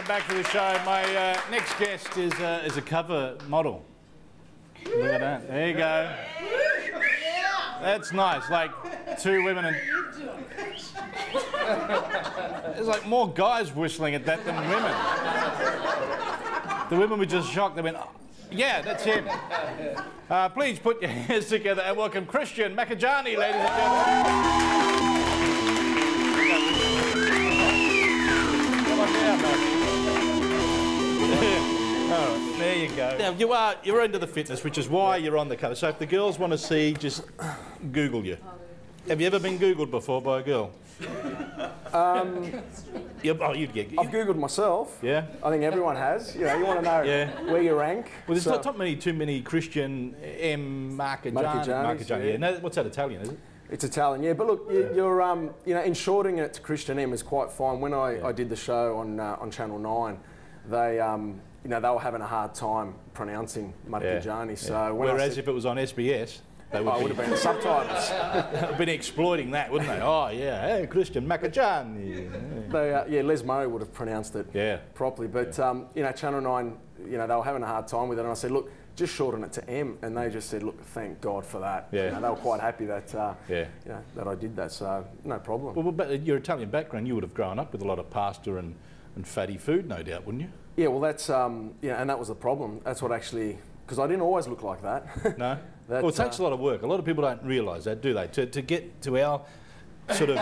back to the show. My next guest is a cover model. Look at that. There you go. That's nice. Like two women and... There's like more guys whistling at that than women. The women were just shocked. They went, oh, yeah, that's him. Please put your hands together and welcome Christian Marchegiani, ladies and gentlemen. Come on down, mate. All right, there you go. Now, you're into the fitness, which is why you're on the cover. So if the girls want to see, just Google you. Have you ever been Googled before by a girl? You'd get... I've Googled myself. Yeah? I think everyone has. You know, you want to know where you rank. Well, there's not too many Christian Marchegiani. Yeah. No, what's that, Italian, is it? It's Italian, yeah. But look, you're you know, enshorting it to Christian M is quite fine. When I did the show on Channel 9, they you know, they were having a hard time pronouncing Marchegiani. Yeah. So whereas if it was on SBS, they would have been the subtitles. Been exploiting that, wouldn't they? Oh yeah, hey, Christian Marchegiani. Yeah, Les Murray would have pronounced it properly. But you know, Channel 9, you know, they were having a hard time with it, and I said, look, just shorten it to M, and they just said, look, thank God for that. Yeah. You know, they were quite happy that you know, that I did that, so no problem. Well, but your Italian background, you would have grown up with a lot of pasta and fatty food, no doubt, wouldn't you? Yeah, well, that's yeah, and that was the problem. That's what actually, because I didn't always look like that. No. Well, it takes a lot of work. A lot of people don't realise that, do they? To get to our sort of...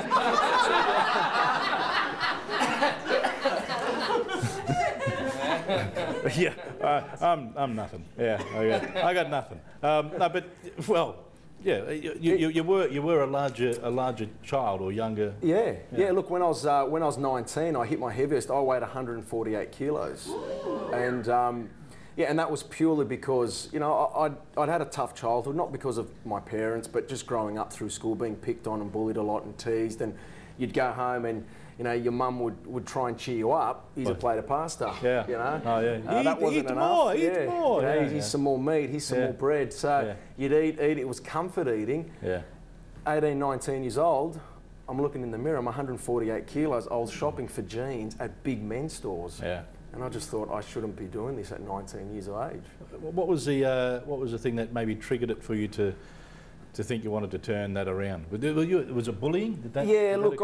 Yeah, I'm nothing. Yeah, I got nothing. No, but well, yeah, you were a larger child or younger. Yeah. Look, when I was 19, I hit my heaviest. I weighed 148 kilos, and yeah, and that was purely because, you know, I'd had a tough childhood, not because of my parents, but just growing up through school, being picked on and bullied a lot and teased, and you'd go home and, you know, your mum would try and cheer you up. Here's a plate of pasta. Yeah. You know? Oh, yeah. That wasn't enough. Eat more. You know, here's some more meat, here's some more bread. So you'd eat. It was comfort eating. Yeah. 18, 19 years old, I'm looking in the mirror, I'm 148 kilos. I was shopping for jeans at big men's stores. Yeah. And I just thought I shouldn't be doing this at 19 years of age. What was the thing that maybe triggered it for you to think you wanted to turn that around? Was it bullying? Look,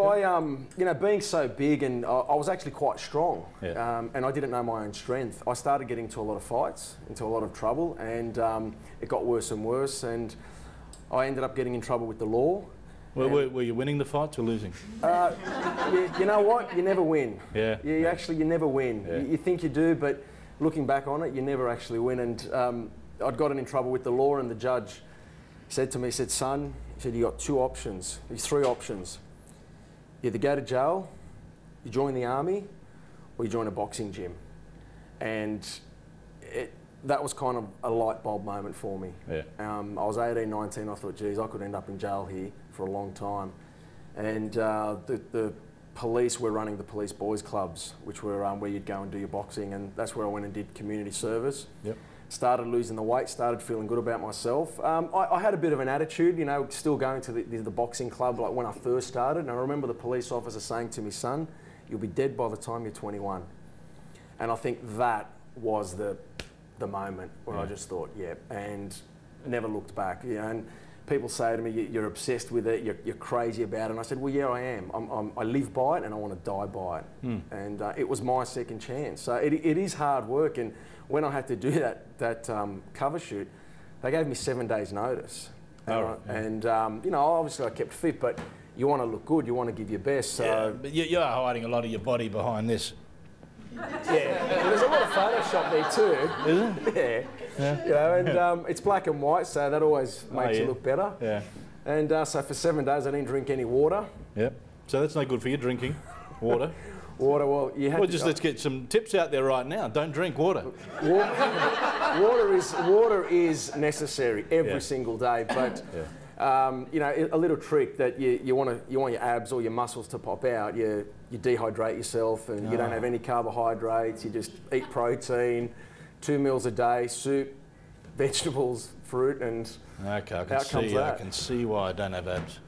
you know, being so big, and I was actually quite strong, and I didn't know my own strength. I started getting into a lot of fights, into a lot of trouble, and it got worse and worse, and I ended up getting in trouble with the law. Well, were you winning the fights or losing? You know what? You never win. Yeah. You never win. Yeah. You think you do, but looking back on it, you never actually win. And I'd gotten in trouble with the law, and the judge said to me, he said, son, he said, you got two options. There's three options. You either go to jail, you join the army, or you join a boxing gym. And that was kind of a light bulb moment for me. Yeah. I was 18, 19, I thought, geez, I could end up in jail here for a long time. And the police were running the police boys clubs, which were where you'd go and do your boxing, and that's where I went and did community service. Yep. Started losing the weight, started feeling good about myself. I had a bit of an attitude, you know, still going to the boxing club like when I first started, and I remember the police officer saying to me, son, you'll be dead by the time you're 21. And I think that was the moment where I just thought, and never looked back. You know, and people say to me, you're obsessed with it, you're crazy about it. And I said, well, yeah, I am. I live by it and I want to die by it. And it was my second chance. So it is hard work. And when I had to do that cover shoot, they gave me 7 days notice. And you know, obviously I kept fit, but you want to look good, you want to give your best. So. Yeah, but you're hiding a lot of your body behind this. Yeah, well, there's a lot of Photoshop there too. Is it? Yeah. You know, and it's black and white, so that always makes you look better. Yeah. And so for 7 days, I didn't drink any water. Yep. So that's no good for you, drinking water. Water, well, you have to... let's get some tips out there right now. Don't drink water. Water is necessary every single day, but... you know, a little trick that you want your abs or your muscles to pop out. You dehydrate yourself, and you don't have any carbohydrates. You just eat protein, 2 meals a day, soup, vegetables, fruit, and okay, I can see why I don't have abs.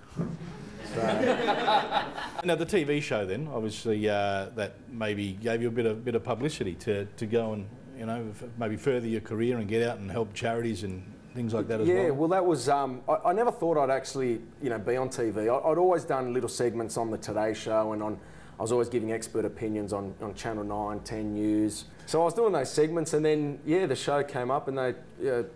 Now the TV show then, obviously, that maybe gave you a bit of publicity to go and, you know, maybe further your career and get out and help charities and things like that as well. Yeah, well that was, I never thought I'd actually, you know, be on TV. I'd always done little segments on the Today Show and I was always giving expert opinions on Channel 9, 10 News. So I was doing those segments and then, yeah, the show came up and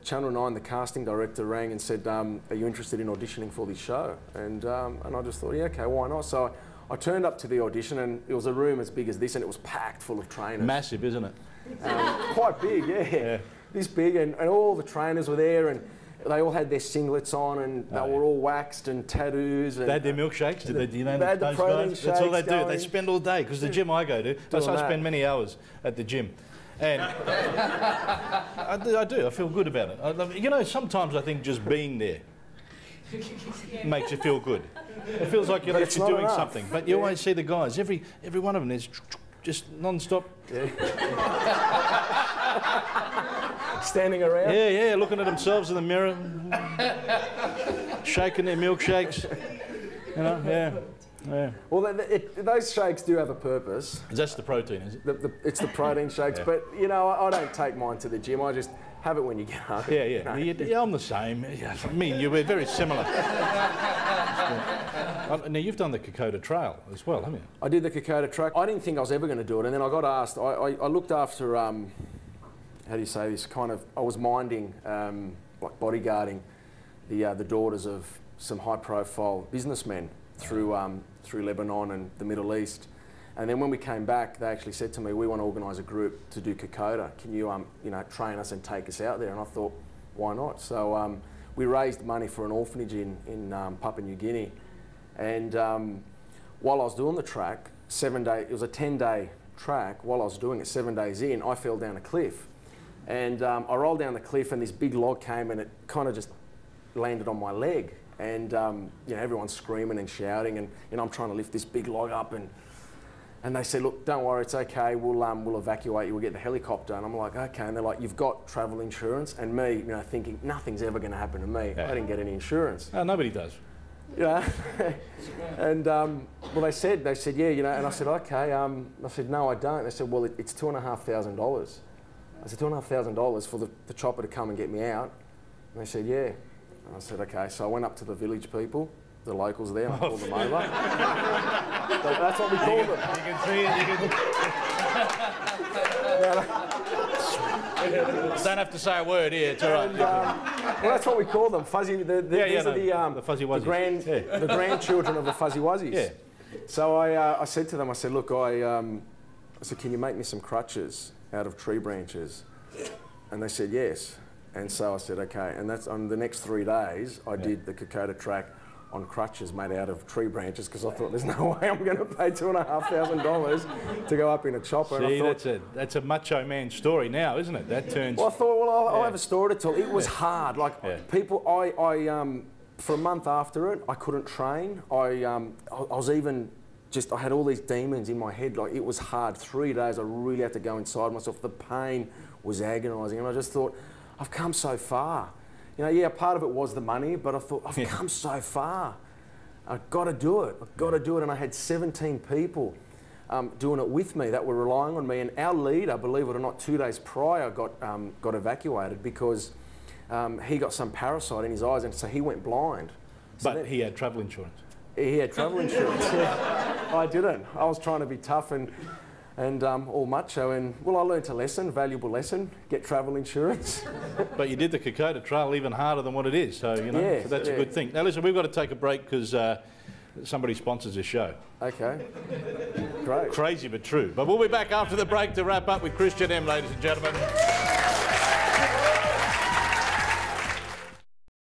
Channel 9, the casting director rang and said, are you interested in auditioning for this show? And I just thought, yeah, okay, why not? So I turned up to the audition and it was a room as big as this and it was packed full of trainers. Massive, isn't it? Quite big, yeah. This big and all the trainers were there and they all had their singlets on and they were all waxed and tattoos. And they had their milkshakes, did they? Do you know they had the protein guys? That's all they do. Going. They spend all day, because the gym I go to, I spend many hours at the gym. And I do, I feel good about it. You know, sometimes I think just being there makes you feel good. It feels like you're actually doing something. But you always see the guys, every one of them is just non-stop. Standing around? Yeah, looking at themselves in the mirror, shaking their milkshakes, you know, yeah. Well, those shakes do have a purpose. That's the protein, is it? It's the protein shakes, but, you know, I don't take mine to the gym. I just have it when you get home. Yeah. You know? Yeah, I'm the same. Me and you, we're very similar. Now, you've done the Kokoda Trail as well, haven't you? I did the Kokoda Track. I didn't think I was ever going to do it, and then I got asked. I looked after, how do you say this, kind of, I was minding, like bodyguarding, the daughters of some high-profile businessmen through Lebanon and the Middle East. And then when we came back, they actually said to me, we want to organise a group to do Kokoda. Can you, you know, train us and take us out there? And I thought, why not? So we raised money for an orphanage in Papua New Guinea. And while I was doing the track, it was a 10-day track. While I was doing it, 7 days in, I fell down a cliff. And I rolled down the cliff and this big log came and it kind of just landed on my leg. And you know, everyone's screaming and shouting and you know, I'm trying to lift this big log up and they said, look, don't worry, it's okay, we'll evacuate you, we'll get the helicopter. And I'm like, okay. And they're like, you've got travel insurance? And me, you know, thinking nothing's ever going to happen to me. Yeah. I didn't get any insurance. Oh, nobody does. Yeah. And well, they said, yeah, you know, and I said, okay. I said, no, I don't. They said, well, it's $2,500. I said, $2,500 for the chopper to come and get me out. And they said, yeah. And I said, okay. So I went up to the village people, the locals there, and I called them over. So that's what we called them. You can see it. Don't have to say a word here. It's all right. Well, that's what we call them. Fuzzy. These are the fuzzy wuzzies. The grandchildren of the fuzzy wuzzies. Yeah. So I said to them, I said, look, I said, can you make me some crutches out of tree branches? And they said yes. And so I said, okay. And that's on the next 3 days, I did the Kokoda track on crutches made out of tree branches because I thought there's no way I'm going to pay $2,500 to go up in a chopper. See, and I thought, that's a macho man story now, isn't it? That turns. Well, I thought, well, I'll have a story to tell. It was hard. Like people, for a month after it, I couldn't train. I was even just, I had all these demons in my head. Like it was hard. 3 days, I really had to go inside myself. The pain was agonising, and I just thought, I've come so far. You know, yeah, part of it was the money, but I thought, I've come so far. I've got to do it. I've got to do it. And I had 17 people doing it with me that were relying on me. And our leader, believe it or not, 2 days prior got evacuated because he got some parasite in his eyes, and so he went blind. So but he had travel insurance. He had travel insurance. Yeah. I didn't. I was trying to be tough and all macho, and well, I learnt a lesson, valuable lesson, get travel insurance. But you did the Kokoda Trail even harder than what it is, so you know, so that's a good thing. Now listen, we've got to take a break because somebody sponsors this show. Okay, great. Crazy but true. But we'll be back after the break to wrap up with Christian M, ladies and gentlemen.